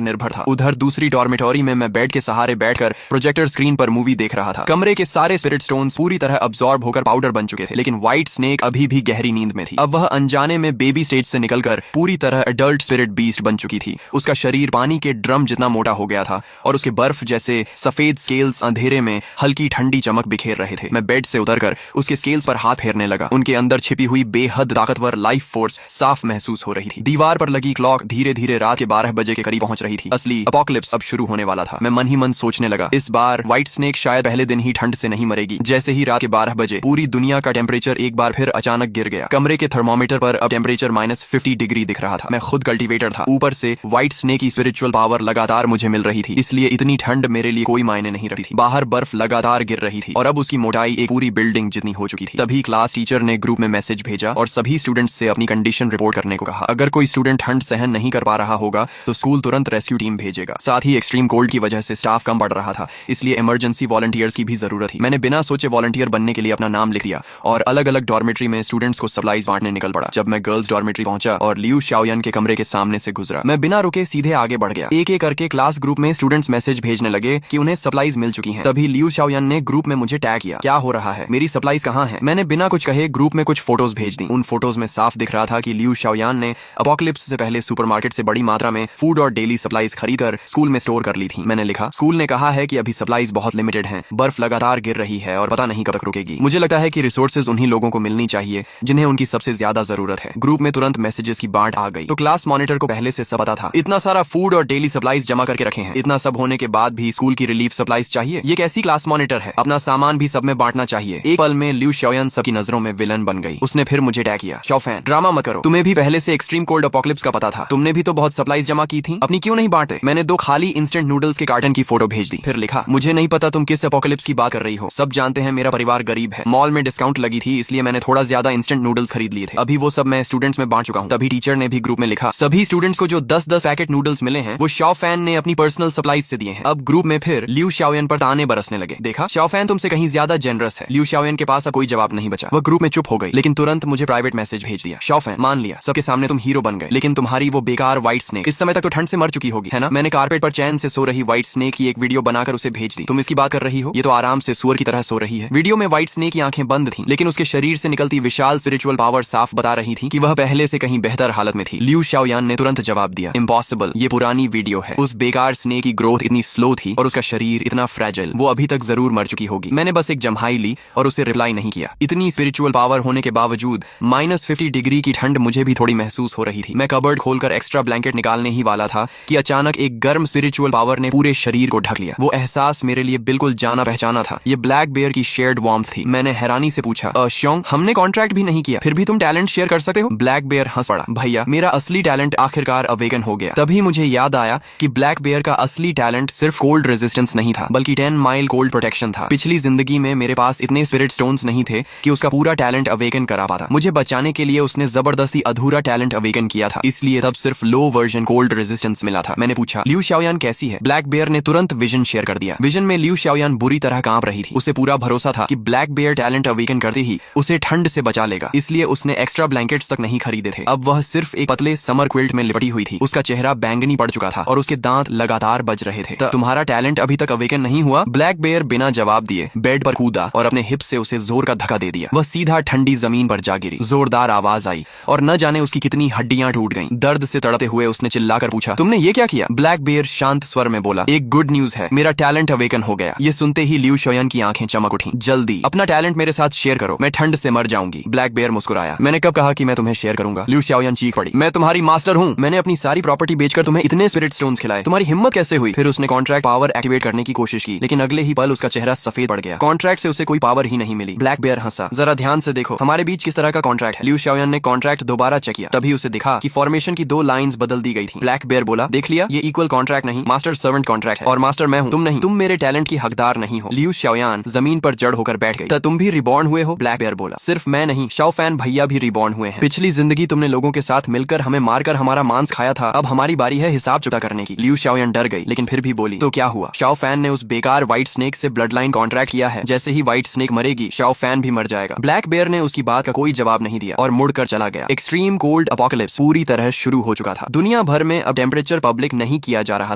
निर्भर था। उधर दूसरी डॉर्मेटोरी में मैं बेड के सहारे बैठकर प्रोजेक्टर स्क्रीन पर मूवी देख रहा था। कमरे के सारे स्पिरिट स्टोन्स पूरी तरह अब्सॉर्ब होकर पाउडर बन चुके थे, लेकिन व्हाइट स्नेक अभी भी गहरी नींद में थी। अब वह अनजाने में बेबी स्टेज से निकलकर पूरी तरह एडल्ट स्पिरिट बीस्ट बन चुकी थी। उसका शरीर पानी के ड्रम जितना मोटा हो गया था और उसके बर्फ जैसे सफेद स्केल्स अंधेरे में हल्की ठंडी चमक बिखेर रहे थे। मैं बेड से उतरकर उसके स्केल्स पर हाथ फेरने लगा। उनके अंदर छिपी हुई बेहद ताकतवर लाइफ फोर्स साफ महसूस हो रही थी। दीवार पर लगी क्लॉक धीरे धीरे रात के 12 बजे के करीब पहुंच रही थी। असली अपोकलिप्स अब शुरू होने वाला था। मैं मन ही मन सोचने लगा, इस बार व्हाइट स्नेक शायद पहले दिन ही ठंड से नहीं मरेगी। जैसे ही रात के 12 बजे पूरी दुनिया का टेम्परेचर एक बार फिर अचानक गिर गया। कमरे के थर्मोमीटर पर अब टेम्परेचर -50 डिग्री दिख रहा था। मैं खुद कल्टीवेटर था, ऊपर से व्हाइट स्नेक की स्पिरिचुअल पावर लगातार मुझे मिल रही थी, इसलिए इतनी ठंड मेरे लिए कोई मायने नहीं रखती थी। बाहर बर्फ लगातार गिर रही थी और अब उसकी मोटाई एक पूरी बिल्डिंग जितनी हो चुकी थी। तभी क्लास टीचर ने ग्रुप में मैसेज भेजा और सभी स्टूडेंट्स से अपनी कंडीशन रिपोर्ट करने को कहा। अगर कोई स्टूडेंट ठंड सहन नहीं कर पा रहा होगा तो स्कूल तुरंत रेस्क्यू टीम भेजेगा। साथ ही एक्सट्रीम कोल्ड की वजह से स्टाफ कम बढ़ रहा था, इसलिए इमरजेंसी वॉलंटियर्स की भी जरूरत थी। मैंने बिना सोचे वॉलंटियर बनने के लिए अपना नाम लिख दिया और अलग अलग डॉर्मेट्री में स्टूडेंट्स को सप्लाईज बांटने निकल पड़ा। जब मैं गर्ल्स डॉर्मेट्री पहुंचा और लियू शाओयान के कमरे के सामने से गुजरा, मैं बिना रुके सीधे आगे बढ़ गया। एक एक करके क्लास ग्रुप में स्टूडेंट्स मैसेज भेजने लगे कि उन्हें सप्लाईज मिल चुकी हैं। तभी लियू शाओयान ने ग्रुप में मुझे टैग किया, क्या हो रहा है, मेरी सप्लाईज कहाँ है? मैंने बिना कुछ कहे ग्रुप में कुछ फोटोज भेज दी। उन फोटोज में साफ दिख रहा था कि लियू शाओयान ने अपोकलिप्स से पहले सुपरमार्केट से बड़ी मात्रा में फूड और डेली सप्लाईज खरीदकर स्कूल में स्टोर कर ली थी। मैंने लिखा, स्कूल ने कहा है कि अभी सप्लाईज बहुत लिमिटेड हैं, बर्फ लगातार गिर रही है और पता नहीं कब तक रुकेगी। मुझे लगता है कि रिसोर्सेज उन्हीं लोगों को मिलनी चाहिए जिन्हें उनकी सबसे ज्यादा जरूरत है। ग्रुप में तुरंत मैसेजेस की बाढ़ आ गई। तो क्लास मॉनिटर को पहले से सब पता था, इतना सारा फूड और डेली सप्लाईज जमा करके रखे हैं। इतना सब होने के बाद भी स्कूल की रिलीफ सप्लाईज चाहिए? ये कैसी क्लास मॉनिटर है? अपना सामान भी सब में बांटना चाहिए। एक पल में लियू शाओयान सबकी नजरों में विलन बन गई। उसने फिर मुझे टैग किया, शाओफैन ड्रामा मत करो, तुम्हें भी पहले से एक्सट्रीम कोल्ड अपोकलिप्स का पता था, तुमने भी तो बहुत सप्लाईज जमा की थी, अपनी क्यों नहीं बांटे? मैंने 2 खाली इंस्टेंट नूडल्स के कार्टन की फोटो भेज दी। फिर लिखा, मुझे नहीं पता तुम किस अपोकलिप्स की बात कर रही हो, सब जानते हैं मेरा परिवार गरीब है, मॉल में डिस्काउंट लगी थी इसलिए मैंने थोड़ा ज्यादा इंस्टेंट नूडल्स खरीद लिए थे, अभी वो सब मैं स्टूडेंट्स में बांट चुका हूँ। तभी टीचर ने भी ग्रुप में लिखा, सभी स्टूडेंट्स को जो 10-10 पैकेट नूडल्स मिले हैं वो शाओफैन ने अपनी पर्सनल सप्लाईज से दिए हैं। अब ग्रुप में फिर लियू शाओयान पर ताने बरसने लगे। देखा, शाओफैन तुमसे कहीं ज्यादा जेनरस है। लियू शाओयान के पास अब कोई जवाब नहीं बचा। वह ग्रुप में चुप हो गई, लेकिन तुरंत मुझे प्राइवेट मैसेज भेज दिया, शाओफैन मान लिया सबके सामने तुम हीरो बन गए, लेकिन तुम्हारी वो बेकार व्हाइट स्नेक इस समय तक तो ठंड से मर चुकी होगी, है ना? मैंने कारपेट पर चैन से सो रही व्हाइट स्नेक की एक वीडियो बनाकर उसे भेज दी। तुम इसकी बात कर रही हो? ये तो आराम से सुअर की तरह सो रही है। वीडियो में व्हाइट स्नेक की आंखें बंद थीं, लेकिन उसके शरीर से निकलती विशाल स्पिरिचुअल पावर साफ बता रही थी कि वह पहले से कहीं बेहतर हालत में थी। लियू शाओयान ने तुरंत जवाब दिया, इम्पॉसिबल, ये पुरानी वीडियो है। उस बेकार स्नेक की ग्रोथ इतनी स्लो थी और उसका शरीर इतना फ्रेजाइल, वो अभी तक जरूर मर चुकी होगी। मैंने बस एक जम्हाई ली और उसे रिप्लाई नहीं किया। इतनी स्पिरिचुअल पावर होने के बावजूद -50 डिग्री की ठंड मुझे भी थोड़ी महसूस हो रही थी। मैं कबर्ड खोलकर एक्स्ट्रा ब्लैंकेट निकालने ही वाला था कि अचानक एक गर्म स्पिरिचुअल पावर ने पूरे शरीर को ढक लिया। वो एहसास मेरे लिए बिल्कुल जाना पहचाना था। ये ब्लैक बेयर की शेयर्ड वार्मथ थी। मैंने हैरानी से पूछा, शोंग, हमने कॉन्ट्रैक्ट भी नहीं किया, फिर भी तुम टैलेंट शेयर कर सकते हो? ब्लैक बेयर हंस पड़ा, भैया मेरा असली टैलेंट आखिरकार अवेकन हो गया। तभी मुझे याद आया कि ब्लैक बेयर का असली टैलेंट सिर्फ कोल्ड रेजिस्टेंस नहीं था, बल्कि 10 माइल कोल्ड प्रोटेक्शन था। पिछली जिंदगी में मेरे पास इतने स्पिरिट स्टोन्स नहीं थे कि उसका पूरा टैलेंट अवेकन करा पाता। मुझे बचाने के लिए उसने जबरदस्ती अधूरा टैलेंट अवेकन किया था, इसलिए तब सिर्फ लो वर्जन कोल्ड रेजिस्टेंस मिला था। मैंने पूछा, लियू शाओयान कैसी है? ब्लैक बेयर ने तुरंत विजन शेयर कर दिया। विजन में लियू शाओयान बुरी तरह कांप रही थी। उसे पूरा भरोसा था कि ब्लैक बेयर टैलेंट अवेकन करते ही उसे ठंड से बचा लेगा, इसलिए उसने एक्स्ट्रा ब्लैंकेट्स तक नहीं खरीदे थे। अब वह सिर्फ एक पतले समर क्विल्ट में लिपटी हुई थी। उसका चेहरा बैंगनी पड़ चुका था और उसके दांत लगातार बज रहे थे। तुम्हारा टैलेंट अभी तक अवेकन नहीं हुआ? ब्लैक बेयर बिना जवाब दिए बेड पर कूदा और अपने हिप से उसे जोर का धक्का दे दिया। वह सीधा ठंडी जमीन पर जा गिरी। जोरदार आवाज आई और न जाने उसकी कितनी हड्डियां टूट गईं। दर्द से तड़पते हुए उसने चिल्लाकर पूछा, तुमने ये क्या किया? ब्लैक बेयर शांत स्वर में बोला, एक गुड न्यूज है, मेरा टैलेंट अवेकन हो गया। ये सुनते ही लियू शाओयान की आंखें चमक उठी। जल्दी अपना टैलेंट मेरे साथ शेयर करो, मैं ठंड से मर जाऊंगी। ब्लैक बेयर मुस्कुराया, मैंने कब कहा कि मैं तुम्हें शेयर करूंगा? लियू शाओयान चीख पड़ी, मैं तुम्हारी मास्टर हूँ। मैंने अपनी सारी प्रॉपर्टी बेचकर तुम्हें इतने स्पिरिट स्टोन्स खिलाए, तुम्हारी हिम्मत कैसे हुई? फिर उसने कॉन्ट्रैक्ट पावर एक्टिवेट करने की कोशिश की, लेकिन अगले ही पल उसका चेहरा सफेद पड़ गया। कॉन्ट्रैक्ट से उसे कोई पावर ही नहीं मिली। ब्लैक बेयर हंसा, जरा ध्यान से देखो हमारे बीच किस तरह का कॉन्ट्रैक्ट है। लियू शाओयान ने कॉन्ट्रैक्ट दोबारा चेक किया, तभी उसे दिखा कि फॉर्मेशन की 2 लाइंस बदल दी गई थी। ब्लैक बेयर बोला, देख लिया, ये इक्वल कॉन्ट्रैक्ट नहीं, मास्टर सर्वेंट कॉन्ट्रैक्ट है और मास्टर मैं हूँ, तुम नहीं। तुम मेरे टैलेंट की हकदार नहीं हो। लियू शाओयान जमीन पर जड़ होकर बैठ गई। तुम भी रिबॉर्न हुए हो? ब्लैक बेयर बोला, सिर्फ मैं नहीं, शाओफैन भैया भी रिबॉर्न हुए हैं। पिछली जिंदगी तुमने लोगों के साथ मिलकर हमें मारकर हमारा मांस खाया था, अब हमारी बारी है हिसाब चुकता करने की। लियू शाओयान डर गई, लेकिन फिर भी बोली, तो क्या हुआ? शाओफैन ने उस बेकार व्हाइट स्नेक से ब्लड लाइन कॉन्ट्रैक्ट किया है, जैसे ही व्हाइट स्नेक मरेगी शाओफैन भी मर जाएगा। ब्लैक बेयर ने उसकी बात का कोई जवाब नहीं दिया और मुड़कर चला चला गया। एक्सट्रीम कोल्ड अपोकलिप्स पूरी तरह शुरू हो चुका था। दुनिया भर में अब टेम्परेचर पब्लिक नहीं किया जा रहा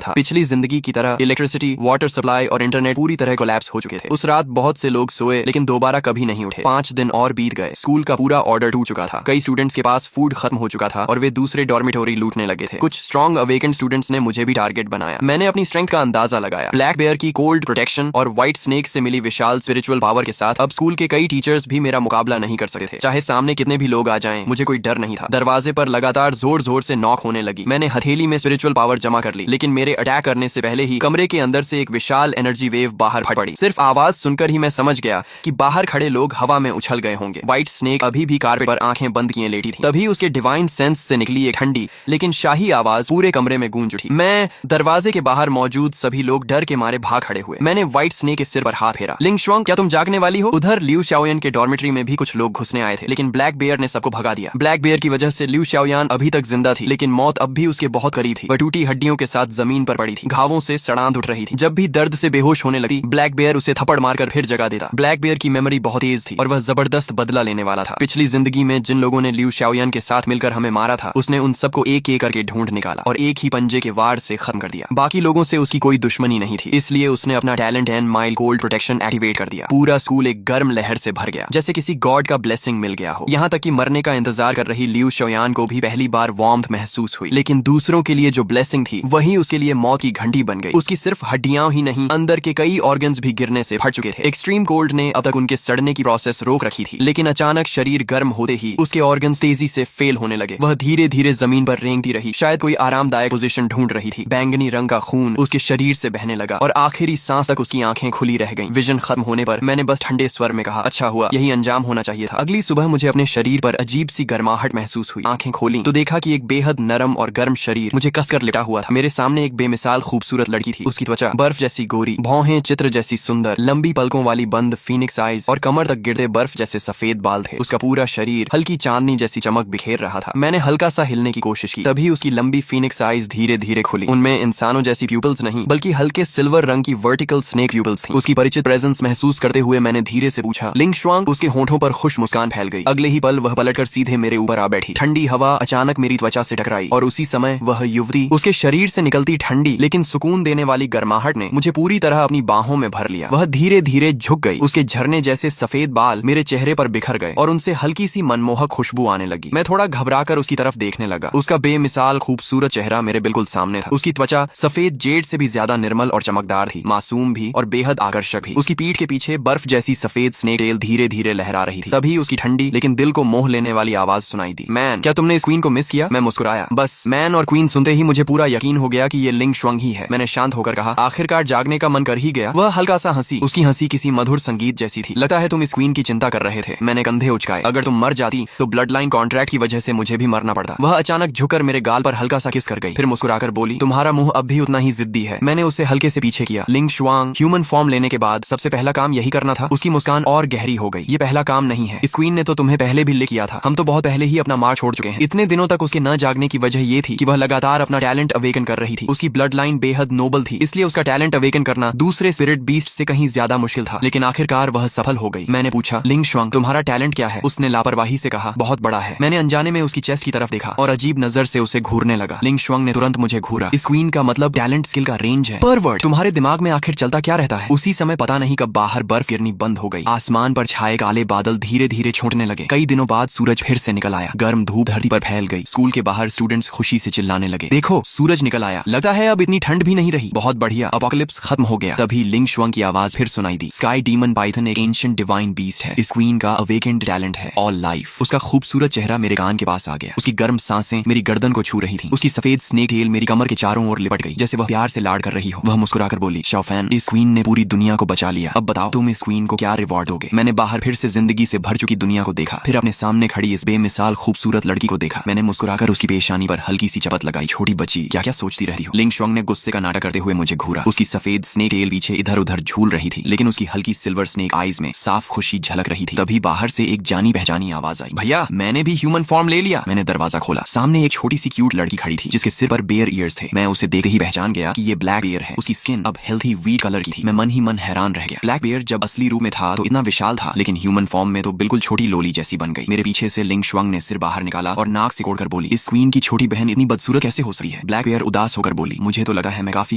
था। पिछली जिंदगी की तरह इलेक्ट्रिसिटी, वाटर सप्लाई और इंटरनेट पूरी तरह कोलैप्स हो चुके थे। उस रात बहुत से लोग सोए लेकिन दोबारा कभी नहीं उठे। 5 दिन और बीत गए। स्कूल का पूरा ऑर्डर टूट चुका था। कई स्टूडेंट्स के पास फूड खत्म हो चुका था और वे दूसरे डॉर्मिटोरी लूटने लगे थे। कुछ स्ट्रॉन्ग अवेकेंड स्टूडेंट्स ने मुझे भी टारगेट बनाया। मैंने अपनी स्ट्रेंथ का अंदाजा लगाया। ब्लैक बेयर की कोल्ड प्रोटेक्शन और व्हाइट स्नेक से मिली विशाल स्पिरिचुअल पावर के साथ अब स्कूल के कई टीचर्स भी मेरा मुकाबला नहीं कर सकते थे। चाहे सामने कितने भी लोग आ जाएं, मुझे कोई डर नहीं था। दरवाजे पर लगातार जोर जोर से नॉक होने लगी। मैंने हथेली में स्पिरिचुअल पावर जमा कर ली, लेकिन मेरे अटैक करने से पहले ही कमरे के अंदर से एक विशाल एनर्जी वेव बाहर फट पड़ी। सिर्फ आवाज सुनकर ही मैं समझ गया कि बाहर खड़े लोग हवा में उछल गए होंगे। व्हाइट स्नेक अभी भी कारपेट पर आंखें बंद किए लेटी थी। तभी उसके डिवाइन सेंस से निकली एक ठंडी लेकिन शाही आवाज पूरे कमरे में गूंज उठी। मैं दरवाजे के बाहर मौजूद सभी लोग डर के मारे भाग खड़े हुए। मैंने व्हाइट स्नेक के सिर पर हाथ फेरा। लिंग शुआंग, क्या तुम जागने वाली हो? उधर लिu शाओयान के डॉर्मेटरी में भी कुछ लोग घुसने आए थे, लेकिन ब्लैक बेयर ने सबको भगा दिया। ब्लैक बेयर की वजह से लिu शाओयान अभी तक जिंदा थी, लेकिन मौत अब भी उसके बहुत करीब थी। वह टूटी हड्डियों के साथ जमीन पर पड़ी थी, घावों से सड़ांध उठ रही थी। जब भी दर्द से बेहोश होने लगती, ब्लैक बेयर उसे थप्पड़ मारकर फिर जगा देता। ब्लैक बेयर की मेमोरी बहुत तेज थी और वह जबरदस्त बदला लेने वाला था। पिछली जिंदगी में जिन लोगों ने लिu शाओयान के साथ मिलकर हमें मारा था, उसने उन सबको एक एक करके ढूंढ निकाला और एक ही पंजे के वार से खत्म कर दिया। बाकी लोगों से उसकी कोई दुश्मनी नहीं थी, इसलिए उसने अपना talent and mild cold protection activate कर दिया। पूरा स्कूल एक गर्म लहर से भर गया, जैसे किसी गॉड का ब्लेसिंग मिल गया हो। यहाँ तक कि मरने का इंतजार कर रही लिu शाओयान को भी पहली बार वार्मथ महसूस हुई। लेकिन दूसरों के लिए जो ब्लेसिंग थी, वही उसके लिए मौत की घंटी बन गई। उसकी सिर्फ हड्डियां ही नहीं, अंदर के कई ऑर्गन्स भी गिरने से फट चुके थे। एक्सट्रीम कोल्ड ने अब तक उनके सड़ने की प्रोसेस रोक रखी थी, लेकिन अचानक शरीर गर्म होते ही उसके ऑर्गन्स तेजी से फेल होने लगे। वह धीरे धीरे जमीन पर रेंगती रही, शायद कोई आरामदायक पोजीशन ढूंढ रही थी। बैंगनी रंग का खून उसके शरीर से बहने लगा और आखिरी सांस तक उसकी आंखें खुली रह गईं। विजन खत्म होने पर मैंने बस ठंडे स्वर में कहा, अच्छा हुआ, यही अंजाम होना चाहिए था। अगली सुबह मुझे अपने शरीर पर अजीब सी गर्माहट महसूस हुई। आंखें खोली तो देखा कि एक बेहद नरम और गर्म शरीर मुझे कसकर लिटा हुआ था। मेरे सामने एक बेमिसाल खूबसूरत लड़की थी। उसकी त्वचा बर्फ जैसी गोरी, भौहें चित्र जैसी सुंदर, लंबी पलकों वाली बंद फीनिक्स आइज और कमर तक गिरते बर्फ जैसे सफेद बाल थे। उसका पूरा शरीर हल्की चांदनी जैसी चमक बिखेर रहा था। मैंने हल्का सा हिलने की कोशिश की, तभी उसकी लंबी फीनिक्स आइज धीरे धीरे खुली। उनमें इंसानों जैसी प्यूपल्स नहीं, बल्कि हल्के सिल्वर रंग की वर्टिकल स्नेक प्यूपल्स थी। उसकी परिचित प्रेजेंस महसूस करते हुए मैंने धीरे से पूछा, लिंग शुआंग। उसके होठों पर खुश मुस्कान फैल गई। अगले ही पल वह पलटकर सीधे मेरे ऊपर आ बैठी। ठंडी हवा अचानक मेरी त्वचा से टकराई और उसी समय वह युवती, उसके शरीर से निकलती ठंडी लेकिन सुकून देने वाली गर्माहट ने मुझे पूरी तरह अपनी बाहों में भर लिया। वह धीरे धीरे झुक गई। उसके झरने जैसे सफेद बाल मेरे चेहरे पर बिखर गए और उनसे हल्की सी मनमोहक खुशबू आने लगी। मैं थोड़ा घबराकर उसकी तरफ देखने लगा। उसका बेमिसाल खूबसूरत चेहरा मेरे बिल्कुल सामने था। उसकी त्वचा सफेद जेड से भी ज्यादा निर्मल और चमकदार थी, मासूम भी और बेहद आकर्षक भी। उसकी पीठ के पीछे बर्फ जैसी सफेद स्नेक टेल धीरे धीरे लहरा रही थी। तभी उसकी ठंडी लेकिन दिल को मोह लेने वाली आवाज सुनाई दी, मैन, क्या तुमने इस क्वीन को मिस किया? मैं मुस्कुराया। बस मैन और क्वीन सुनते ही मुझे पूरा यकीन हो गया कि ये लिंग शुआंग ही है। मैंने शांत होकर कहा, आखिरकार जागने का मन कर ही गया। वह हल्का सा हंसी। उसकी हंसी किसी मधुर संगीत जैसी थी। लगता है तुम इस क्वीन की चिंता कर रहे थे। मैंने कंधे उचकाए। अगर तुम मर जाती तो ब्लड लाइन कॉन्ट्रैक्ट की वजह से मुझे भी मरना पड़ता। वह अचानक झुककर मेरे गाल पर हल्का सा किस कर गई, फिर मुस्कुराकर बोली, तुम्हारा मुंह अब भी उतना ही जिद्दी है। मैंने उसे हल्के से पीछे किया। लिंग शुआंग, ह्यूमन फॉर्म लेने के बाद सबसे पहला काम यही करना था? उसकी मुस्कान और गहरी हो गई। ये पहला काम नहीं है, इस क्वीन ने तो तुम्हें पहले भी लिख किया था। हम तो बहुत पहले ही अपना मार्ग छोड़ चुके हैं। इतने दिनों तक उसके न जागने की वजह ये थी कि वह लगातार अपना टैलेंट अवेकन कर रही थी। उसकी ब्लड लाइन बेहद नोबल थी, इसलिए उसका टैलेंट अवेकन करना दूसरे स्पिरिट बीस्ट से कहीं ज्यादा मुश्किल था। लेकिन आखिरकार वह सफल हो गई। मैंने पूछा, लिंग शुआंग, तुम्हारा टैलेंट क्या है? उसने लापरवाही से कहा, बहुत बड़ा है। मैंने अनजाने में उसकी चेस्ट की तरफ देखा और अजीब नजर से उसे घूरने लगा। लिंग शुआंग ने तुरंत मुझे घूरा। इस क्वीन का मतलब टैलेंट स्किल का रेंज है। परवर्ट, तुम्हारे दिमाग में आखिर चलता क्या रहता है? उसी समय पता नहीं कब बाहर बर्फ गिरनी बंद हो गई। आसमान पर छाए काले बादल धीरे धीरे छूटने लगे। कई दिनों बाद सूरज फिर से निकल आया। गर्म धूप धरती पर फैल गई। स्कूल के बाहर स्टूडेंट्स खुशी से चिल्लाने लगे, देखो सूरज निकल आया। लगता है अब इतनी ठंड भी नहीं रही। बहुत बढ़िया, अपोकलिप्स खत्म हो गया। तभी लिंग शुआंग की आवाज फिर सुनाई दी, स्काई डीमन पाइथन एक एंशिएंट डिवाइन बीस्ट है। इस क्वीन का अवेकेंड टैलेंट है ऑल लाइफ। उसका खूबसूरत चेहरा मेरे कान के पास आ गया। उसकी गर्म सांसें मेरी गर्दन को छू रही थी। उसकी सफेद स्नेक टेल मेरी कमर के चारों ओर लिपट गई, जैसे वह प्यार से लाड कर रही हो। वह मुस्कुराकर बोली, शाओफैन, इस क्वीन ने पूरी दुनिया को बचा लिया। अब बताओ तुम इस क्वीन को क्या रिवॉर्ड दोगे? मैंने बाहर फिर से जिंदगी से भर चुकी दुनिया को देखा, फिर अपने सामने खड़ी इस बेमिसाल खूबसूरत लड़की को देखा। मैंने मुस्कुराकर उसकी पेशानी पर हल्की सी चपत लगाई। छोटी बच्ची, क्या क्या सोचती रहती हो? लिंग शुआंग ने गुस्से का नाटक करते हुए मुझे घूरा। उसकी सफेद स्नेक टेल पीछे इधर उधर झूल रही थी, लेकिन उसकी हल्की सिल्वर स्नेक आईज में साफ खुशी झलक रही थी। तभी बाहर से एक जानी पहचानी आवाज आई, भैया, मैंने भी ह्यूमन फॉर्म ले लिया। मैंने दरवाजा खोला। सामने एक छोटी सी क्यूट लड़की खड़ी थी, जिसके सिर पर बेयर ईयर्स थे। मैं उसे देखते ही पहचान गया कि ये ब्लैक बेयर है। उसकी स्किन अब हेल्थी वीट कलर की थी। मैं मन ही मन हैरान रह गया। ब्लैक बेयर जब असली रूप में था तो इतना विशाल था, लेकिन ह्यूमन फॉर्म में तो बिल्कुल छोटी लोली जैसी बन गई। मेरे पीछे से लिंग श्वंग ने सिर बाहर निकाला और नाक सिकोड़कर बोली, इस क्वीन की छोटी बहन इतनी बदसूरत कैसे हो सकती है? ब्लैक बेयर उदास होकर बोली, मुझे तो लगा है मैं काफी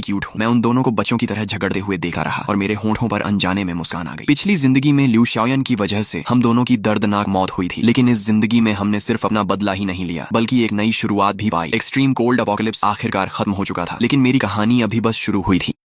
क्यूट हूँ। मैं उन दोनों को बच्चों की तरह झगड़ते हुए देखता रहा और मेरे होंठों पर अनजाने में मुस्कान आ गई। पिछली जिंदगी में लिu शाओयान की वजह से हम दोनों की दर्दनाक मौत हुई थी, लेकिन इस जिंदगी में हमने सिर्फ अपना बदला ही नहीं लिया बल्कि एक नई शुरुआत भी पाई। एक्सट्रीम कोल्ड अपोकलिप्स आखिरकार खत्म हो चुका था, लेकिन मेरी कहानी अभी बस शुरू हुई थी।